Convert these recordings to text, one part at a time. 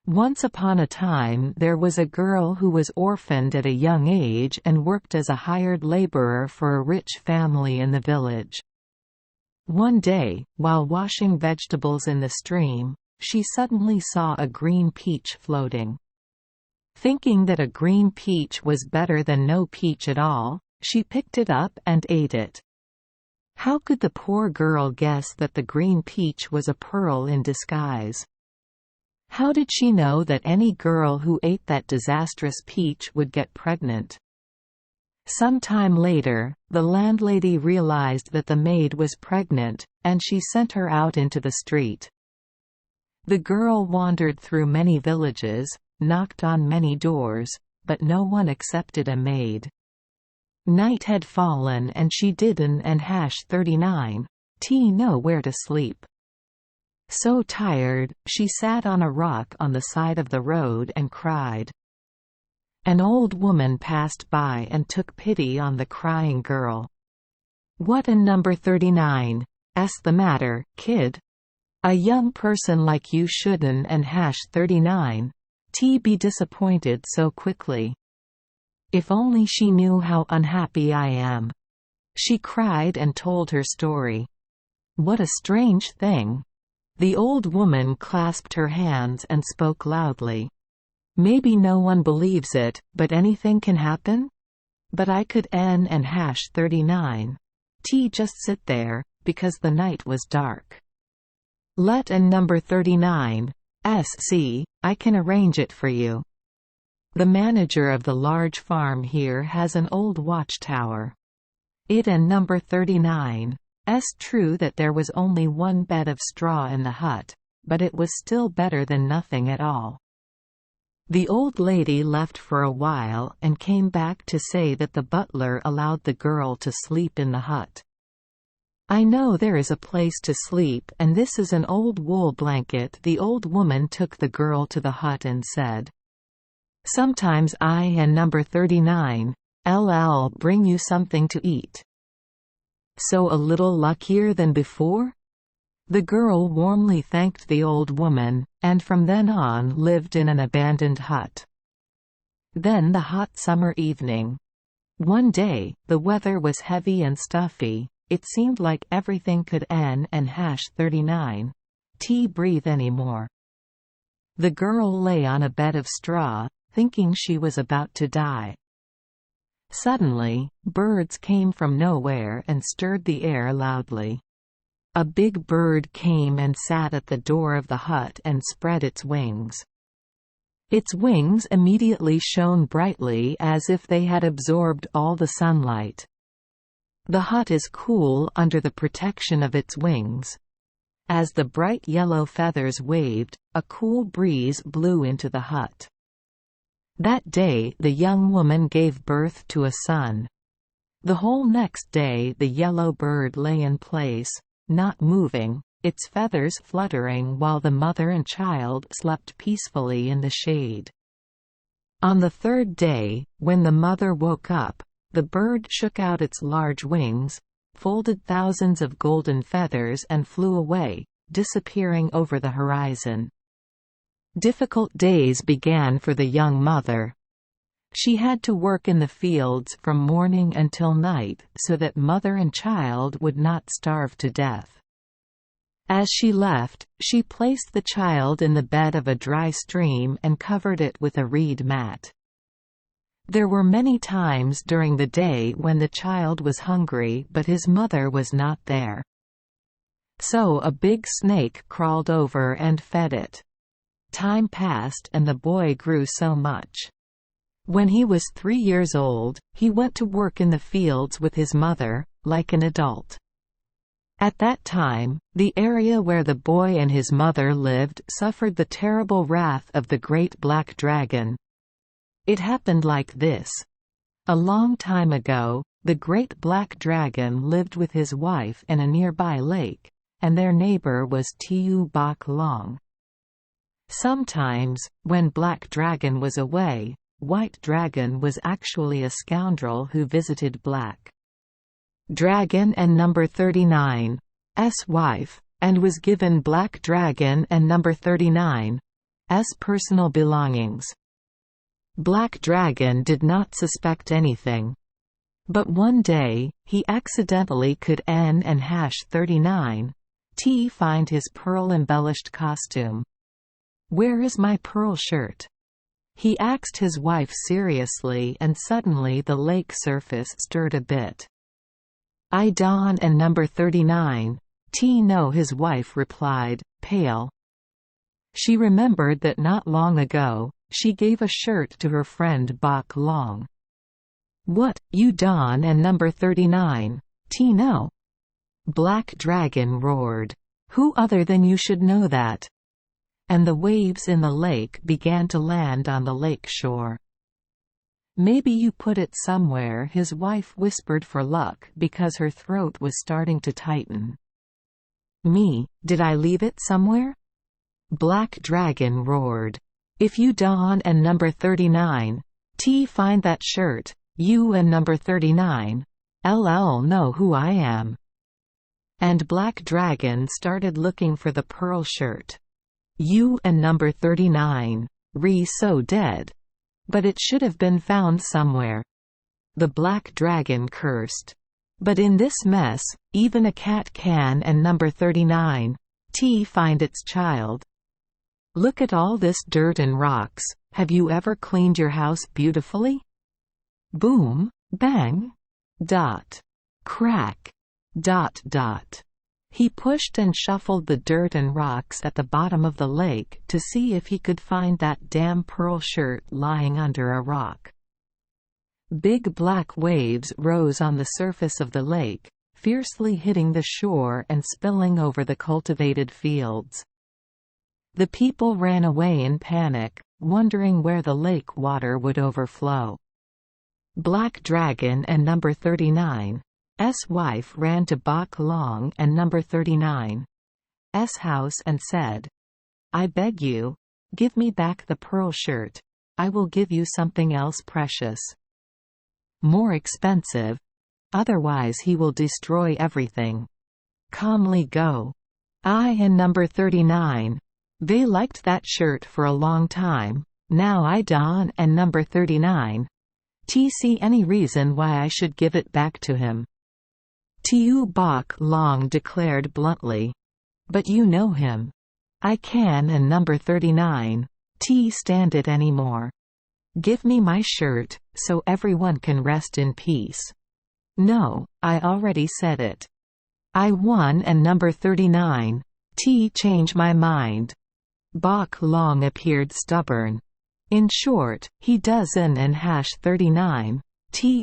Once upon a time there was a girl who was orphaned at a young age and worked as a hired laborer for a rich family in the village. One day, while washing vegetables in the stream, she suddenly saw a green peach floating. Thinking that a green peach was better than no peach at all, she picked it up and ate it. How could the poor girl guess that the green peach was a pearl in disguise? How did she know that any girl who ate that disastrous peach would get pregnant? Some time later, the landlady realized that the maid was pregnant, and she sent her out into the street. The girl wandered through many villages, knocked on many doors, but no one accepted a maid. Night had fallen and she didn't and #39 know where to sleep. So tired, she sat on a rock on the side of the road and cried. An old woman passed by and took pity on the crying girl. "What a number 39's the matter, kid? A young person like you shouldn't and #39 be disappointed so quickly. If only she knew how unhappy I am." She cried and told her story. What a strange thing! The old woman clasped her hands and spoke loudly. "Maybe no one believes it, but anything can happen? But I could and #39 just sit there, because the night was dark. Let a number 39 see, I can arrange it for you. The manager of the large farm here has an old watchtower. It and number 39 true that there was only one bed of straw in the hut, but it was still better than nothing at all." The old lady left for a while and came back to say that the butler allowed the girl to sleep in the hut. "I know there is a place to sleep, and this is an old wool blanket." The old woman took the girl to the hut and said, "Sometimes I and number 39 bring you something to eat." So a little luckier than before? The girl warmly thanked the old woman, and from then on lived in an abandoned hut. Then the hot summer evening. One day, the weather was heavy and stuffy. It seemed like everything could and #39 breathe anymore. The girl lay on a bed of straw, thinking she was about to die. Suddenly, birds came from nowhere and stirred the air loudly. A big bird came and sat at the door of the hut and spread its wings. Its wings immediately shone brightly as if they had absorbed all the sunlight. The hut is cool under the protection of its wings. As the bright yellow feathers waved, a cool breeze blew into the hut. That day the young woman gave birth to a son. The whole next day the yellow bird lay in place, not moving, its feathers fluttering, while the mother and child slept peacefully in the shade. On the third day, when the mother woke up, the bird shook out its large wings, folded thousands of golden feathers and flew away, disappearing over the horizon. Difficult days began for the young mother. She had to work in the fields from morning until night so that mother and child would not starve to death. As she left, she placed the child in the bed of a dry stream and covered it with a reed mat. There were many times during the day when the child was hungry but his mother was not there. So a big snake crawled over and fed it. Time passed and the boy grew so much. When he was 3 years old, he went to work in the fields with his mother, like an adult. At that time, the area where the boy and his mother lived suffered the terrible wrath of the great black dragon. It happened like this. A long time ago, the great black dragon lived with his wife in a nearby lake, and their neighbor was Tu Bok Long. Sometimes, when Black Dragon was away, White Dragon was actually a scoundrel who visited Black Dragon and number 39's wife, and was given Black Dragon and number 39's personal belongings. Black Dragon did not suspect anything. But one day, he accidentally could N&39 find his pearl-embellished costume. "Where is my pearl shirt?" he asked his wife seriously, and suddenly the lake surface stirred a bit. "I Don and number 39. No," his wife replied, pale. She remembered that not long ago, she gave a shirt to her friend Bok Long. "What, you Don and number 39? No?" Black Dragon roared. "Who other than you should know that?" And the waves in the lake began to land on the lake shore. "Maybe you put it somewhere," his wife whispered for luck because her throat was starting to tighten. "Me, did I leave it somewhere?" Black Dragon roared. "If you Don and number 39 find that shirt, you and number 39 know who I am." And Black Dragon started looking for the pearl shirt. You and number 39 so dead. But it should have been found somewhere. The Black Dragon cursed. "But in this mess, even a cat can and number 39 find its child. Look at all this dirt and rocks. Have you ever cleaned your house beautifully?" Boom, bang, dot, crack, dot dot. He pushed and shuffled the dirt and rocks at the bottom of the lake to see if he could find that damn pearl shirt lying under a rock. Big black waves rose on the surface of the lake, fiercely hitting the shore and spilling over the cultivated fields. The people ran away in panic, wondering where the lake water would overflow. Black Dragon and number 39's wife ran to Bok Long and number 39's house and said, "I beg you, give me back the pearl shirt. I will give you something else precious. More expensive. Otherwise he will destroy everything. Calmly go. I and number 39. They liked that shirt for a long time. Now I Don and number 39 see any reason why I should give it back to him." Bok Long declared bluntly. "But you know him. I can and number 39 stand it anymore. Give me my shirt, so everyone can rest in peace." "No, I already said it. I won and number 39 change my mind." Bok Long appeared stubborn. In short, he doesn't and #39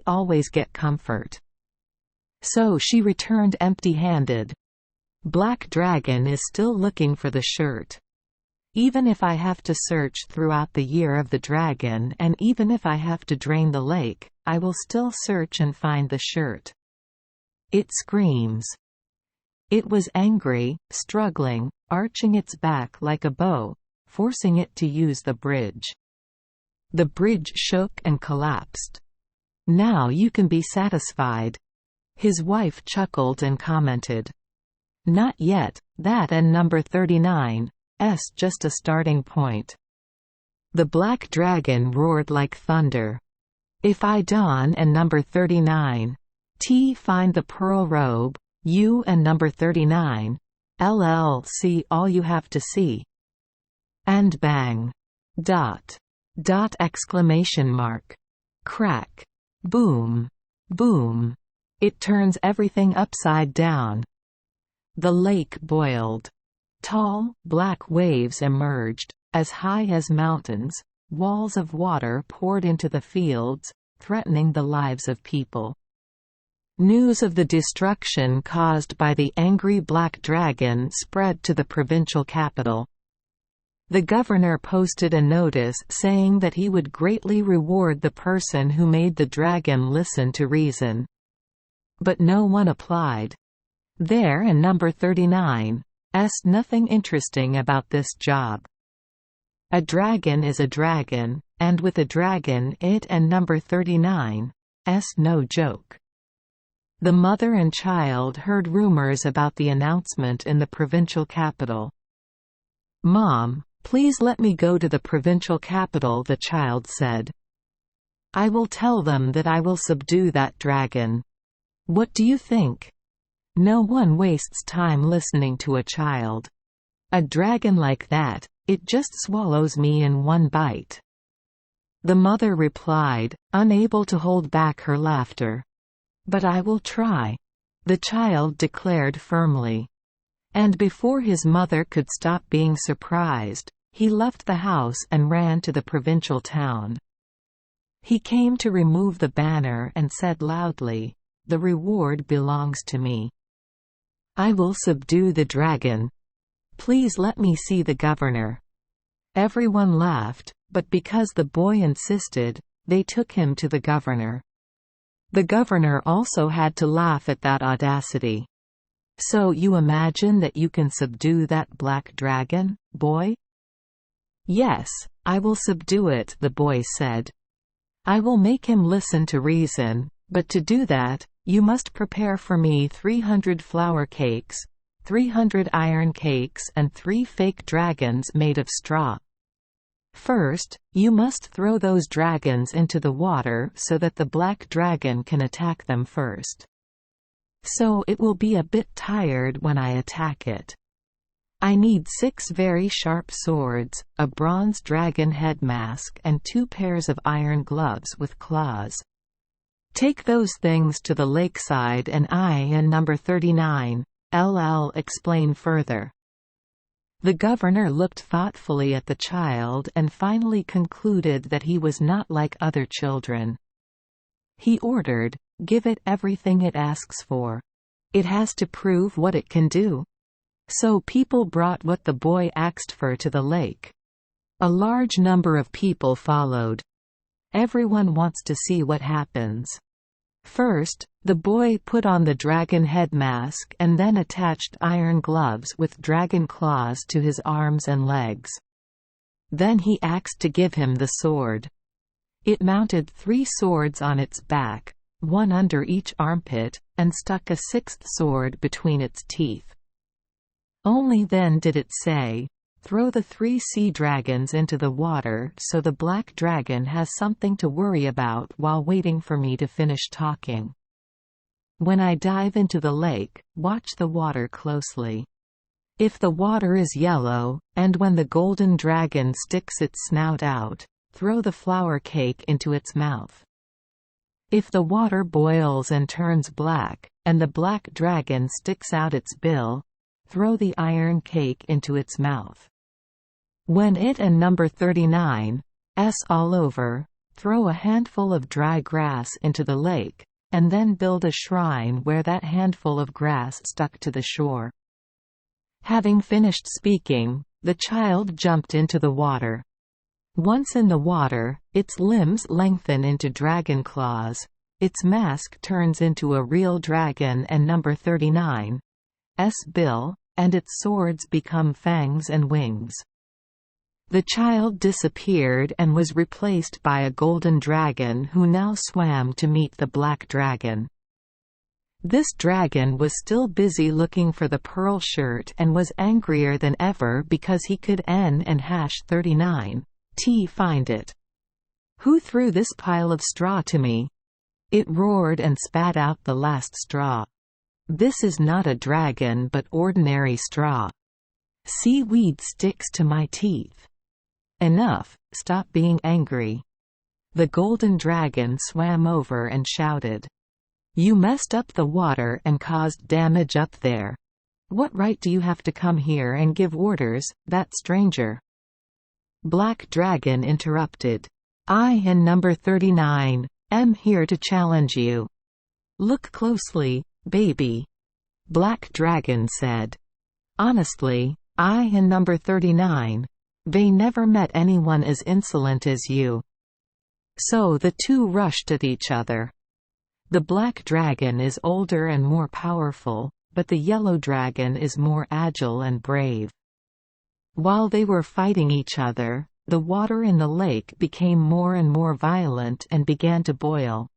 always get comfort. So she returned empty-handed. Black Dragon is still looking for the shirt. Even if I have to search throughout the year of the dragon, and even if I have to drain the lake, I will still search and find the shirt. It screams. It was angry, struggling, arching its back like a bow, forcing it to use the bridge. The bridge shook and collapsed. "Now you can be satisfied." His wife chuckled and commented, "Not yet, that and number 39's just a starting point." The Black Dragon roared like thunder. "If I Don and number 39 find the pearl robe, you and number 39 see all you have to see." And bang. Dot. Dot exclamation mark. Crack. Boom. Boom. It turns everything upside down. The lake boiled. Tall, black waves emerged, as high as mountains. Walls of water poured into the fields, threatening the lives of people. News of the destruction caused by the angry Black Dragon spread to the provincial capital. The governor posted a notice saying that he would greatly reward the person who made the dragon listen to reason. But no one applied. There and number 39's nothing interesting about this job. A dragon is a dragon, and with a dragon it and number 39's no joke. The mother and child heard rumors about the announcement in the provincial capital. "Mom, "Please let me go to the provincial capital," the child said. "I will tell them that I will subdue that dragon. What do you think?" No one wastes time listening to a child. "A dragon like that, it just swallows me in one bite." The mother replied, unable to hold back her laughter. "But I will try," the child declared firmly. And before his mother could stop being surprised, he left the house and ran to the provincial town. He came to remove the banner and said loudly, "The reward belongs to me. I will subdue the dragon. Please let me see the governor." Everyone laughed, but because the boy insisted, they took him to the governor. The governor also had to laugh at that audacity. "So you imagine that you can subdue that black dragon, boy?" "Yes, I will subdue it," the boy said. "I will make him listen to reason, but to do that, you must prepare for me 300 flour cakes, 300 iron cakes and 3 fake dragons made of straw. First, you must throw those dragons into the water so that the black dragon can attack them first. So it will be a bit tired when I attack it. I need 6 very sharp swords, a bronze dragon head mask and 2 pairs of iron gloves with claws. Take those things to the lakeside and I and number 39, LL explain further." The governor looked thoughtfully at the child and finally concluded that he was not like other children. He ordered, "Give it everything it asks for. It has to prove what it can do." So people brought what the boy asked for to the lake. A large number of people followed. Everyone wants to see what happens. First, the boy put on the dragon head mask and then attached iron gloves with dragon claws to his arms and legs. Then he asked to give him the sword. It mounted 3 swords on its back, 1 under each armpit, and stuck a 6th sword between its teeth. Only then did it say, "Throw the 3 sea dragons into the water so the black dragon has something to worry about while waiting for me to finish talking. When I dive into the lake, watch the water closely. If the water is yellow, and when the golden dragon sticks its snout out, throw the flour cake into its mouth. If the water boils and turns black, and the black dragon sticks out its bill, throw the iron cake into its mouth. When it and number 39 's all over, throw a handful of dry grass into the lake, and then build a shrine where that handful of grass stuck to the shore." Having finished speaking, the child jumped into the water. Once in the water, its limbs lengthen into dragon claws, its mask turns into a real dragon and number 39's bill, and its swords become fangs and wings. The child disappeared and was replaced by a golden dragon who now swam to meet the black dragon. This dragon was still busy looking for the pearl shirt and was angrier than ever because he could #39 find it. "Who threw this pile of straw to me?" It roared and spat out the last straw. "This is not a dragon but ordinary straw. Seaweed sticks to my teeth. Enough, stop being angry." The golden dragon swam over and shouted, "You messed up the water and caused damage up there. What right do you have to come here and give orders, that stranger?" Black Dragon interrupted, "I and number 39 am here to challenge you. Look closely, baby," Black Dragon said. "Honestly, I and number 39, they never met anyone as insolent as you." So the two rushed at each other. The black dragon is older and more powerful, but the yellow dragon is more agile and brave. While they were fighting each other, the water in the lake became more and more violent and began to boil.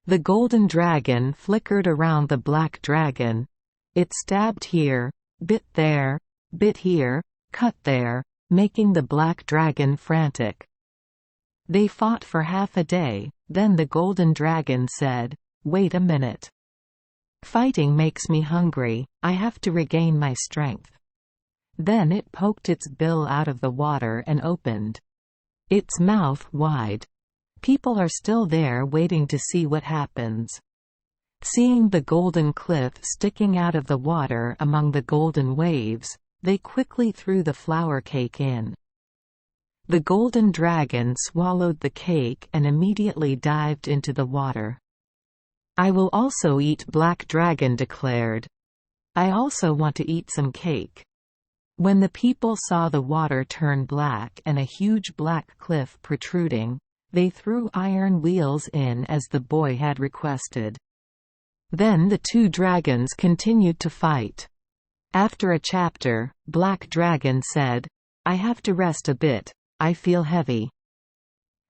The golden dragon flickered around the black dragon. It stabbed here, bit there, cut there, making the black dragon frantic. They fought for half a day, then the golden dragon said, "Wait a minute. Fighting makes me hungry, I have to regain my strength." Then it poked its bill out of the water and opened its mouth wide. People are still there waiting to see what happens. Seeing the golden cliff sticking out of the water among the golden waves, they quickly threw the flour cake in. The golden dragon swallowed the cake and immediately dived into the water. "I will also eat," Black Dragon declared. "I also want to eat some cake." When the people saw the water turn black and a huge black cliff protruding, they threw iron wheels in as the boy had requested. Then the two dragons continued to fight. After a chapter, Black Dragon said, "I have to rest a bit, I feel heavy.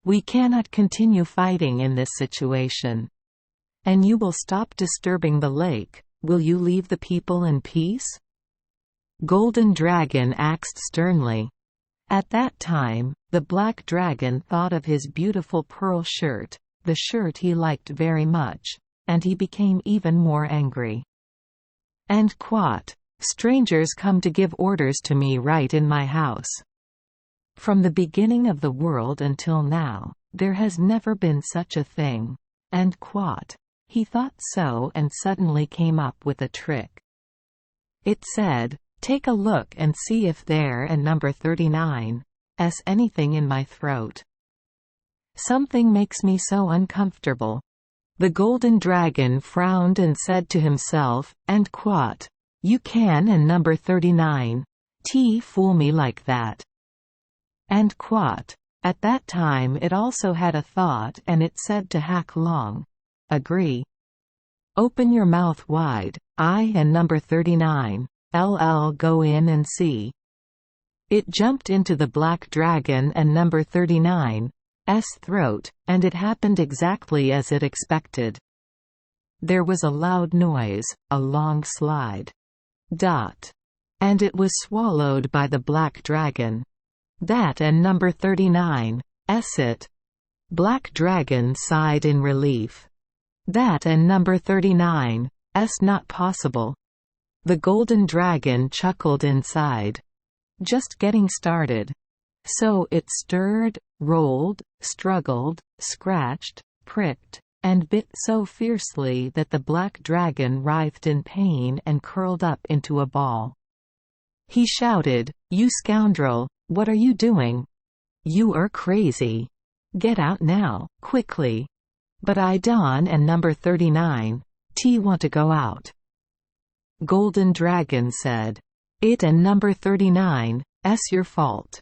We cannot continue fighting in this situation. And you will stop disturbing the lake, will you leave the people in peace?" Golden Dragon asked sternly. At that time, the Black Dragon thought of his beautiful pearl shirt, the shirt he liked very much, and he became even more angry. And quote, "Strangers come to give orders to me right in my house. From the beginning of the world until now, there has never been such a thing." End quote. He thought so and suddenly came up with a trick. It said, "Take a look and see if there and number 39's anything in my throat. Something makes me so uncomfortable." The golden dragon frowned and said to himself, end quote, "You can and number 39's fool me like that." End quote. At that time it also had a thought and it said to Hack Long, "Agree. Open your mouth wide, I and number 39's go in and see." It jumped into the black dragon and number 39's throat, and it happened exactly as it expected. There was a loud noise, a long slide. And it was swallowed by the black dragon. That and number 39's it. Black Dragon sighed in relief. That and number 39's not possible. The golden dragon chuckled inside. Just getting started. So it stirred, rolled, struggled, scratched, pricked, and bit so fiercely that the black dragon writhed in pain and curled up into a ball. He shouted, "You scoundrel, what are you doing? You are crazy. Get out now, quickly." "But I Don and number 39's want to go out." Golden Dragon said, "It and number 39's your fault.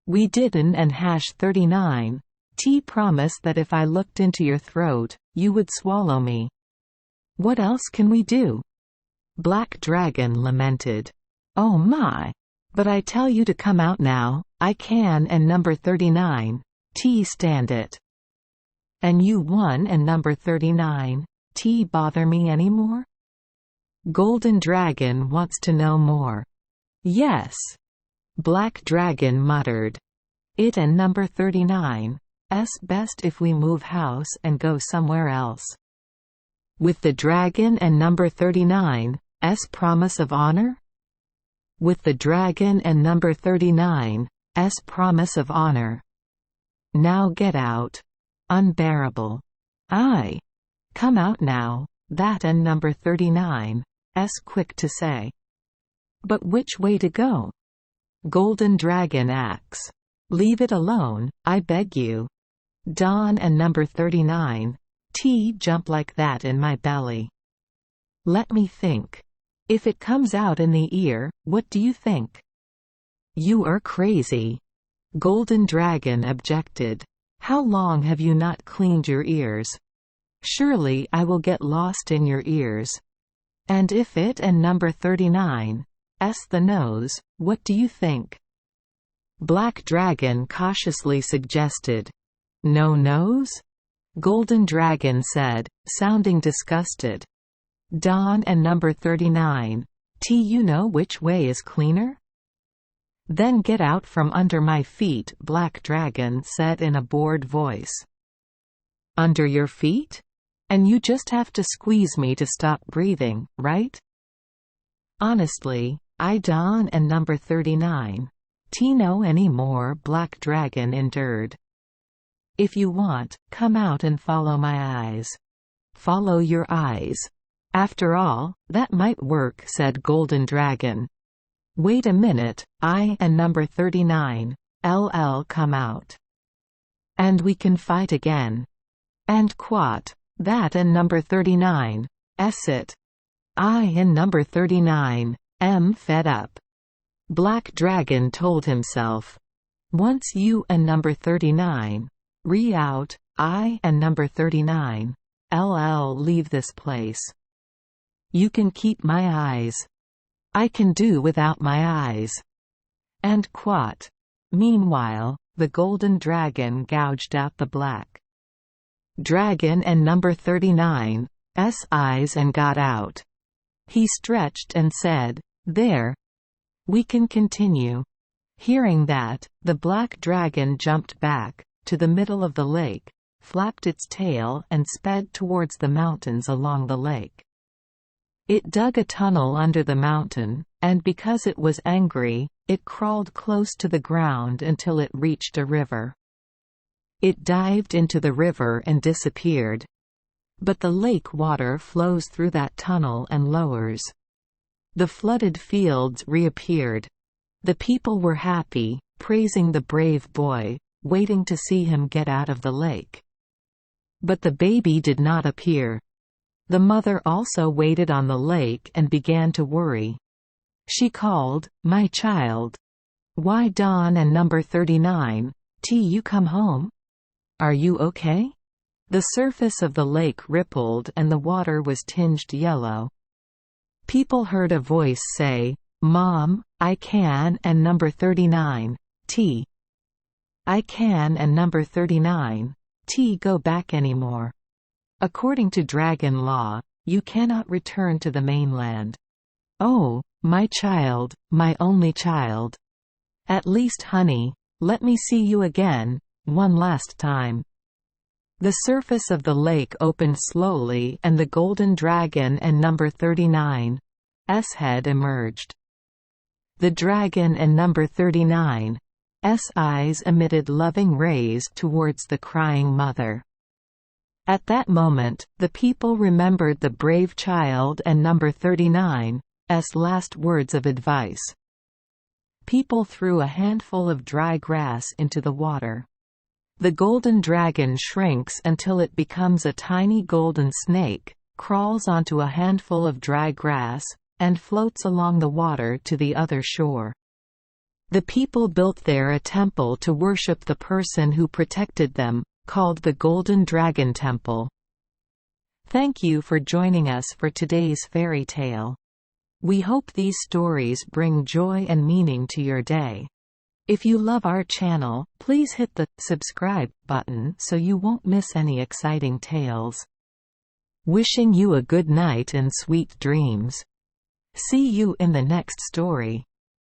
We didn't and hash 39's promised that if I looked into your throat, you would swallow me. What else can we do?" Black Dragon lamented. "Oh my! But I tell you to come out now, I can and number 39's stand it. And you one and number 39's bother me anymore?" Golden Dragon wants to know more. "Yes." Black Dragon muttered. "It and number 39's best if we move house and go somewhere else." "With the dragon and number 39's promise of honor?" "With the dragon and number 39's promise of honor." "Now get out. Unbearable." "Aye. Come out now," that and number 39's quick to say. "But which way to go?" Golden Dragon asks. "Leave it alone, I beg you. Don and number 39's jump like that in my belly. Let me think. If it comes out in the ear, what do you think?" "You are crazy." Golden Dragon objected. "How long have you not cleaned your ears? Surely I will get lost in your ears. And if it and number 39's the nose, what do you think?" Black Dragon cautiously suggested. "No nose?" Golden Dragon said, sounding disgusted. "Don and number 39's you know which way is cleaner?" "Then get out from under my feet," Black Dragon said in a bored voice. "Under your feet? And you just have to squeeze me to stop breathing, right?" "Honestly, I don't and number 39. Know any more," Black Dragon endured. "If you want, come out and follow my eyes." "Follow your eyes? After all, that might work," said Golden Dragon. "Wait a minute, I and number 39, come out. And we can fight again. And quat. That and number 39, it. I and number 39, fed up." Black Dragon told himself. "Once you and number 39, out, I and number 39, leave this place. You can keep my eyes. I can do without my eyes." And quat. Meanwhile, the Golden Dragon gouged out the Black Dragon and number 39's eyes and got out. He stretched and said, "There. We can continue." Hearing that, the Black Dragon jumped back to the middle of the lake, flapped its tail and sped towards the mountains along the lake. It dug a tunnel under the mountain, and because it was angry, it crawled close to the ground until it reached a river. It dived into the river and disappeared. But the lake water flows through that tunnel and lowers. The flooded fields reappeared. The people were happy, praising the brave boy, waiting to see him get out of the lake. But the baby did not appear. The mother also waited on the lake and began to worry. She called, "My child. Why Don and number 39, you come home? Are you okay?" The surface of the lake rippled and the water was tinged yellow. People heard a voice say, "Mom, I can and number 39, I can and number 39, go back anymore. According to dragon law, you cannot return to the mainland. Oh, my child, my only child. At least honey, let me see you again, one last time." The surface of the lake opened slowly and the Golden Dragon and number 39's head emerged. The dragon and number 39's eyes emitted loving rays towards the crying mother. At that moment, the people remembered the brave child and number 39's last words of advice. People threw a handful of dry grass into the water. The Golden Dragon shrinks until it becomes a tiny golden snake, crawls onto a handful of dry grass, and floats along the water to the other shore. The people built there a temple to worship the person who protected them, called the Golden Dragon Temple. Thank you for joining us for today's fairy tale. We hope these stories bring joy and meaning to your day. If you love our channel, please hit the subscribe button so you won't miss any exciting tales. Wishing you a good night and sweet dreams. See you in the next story.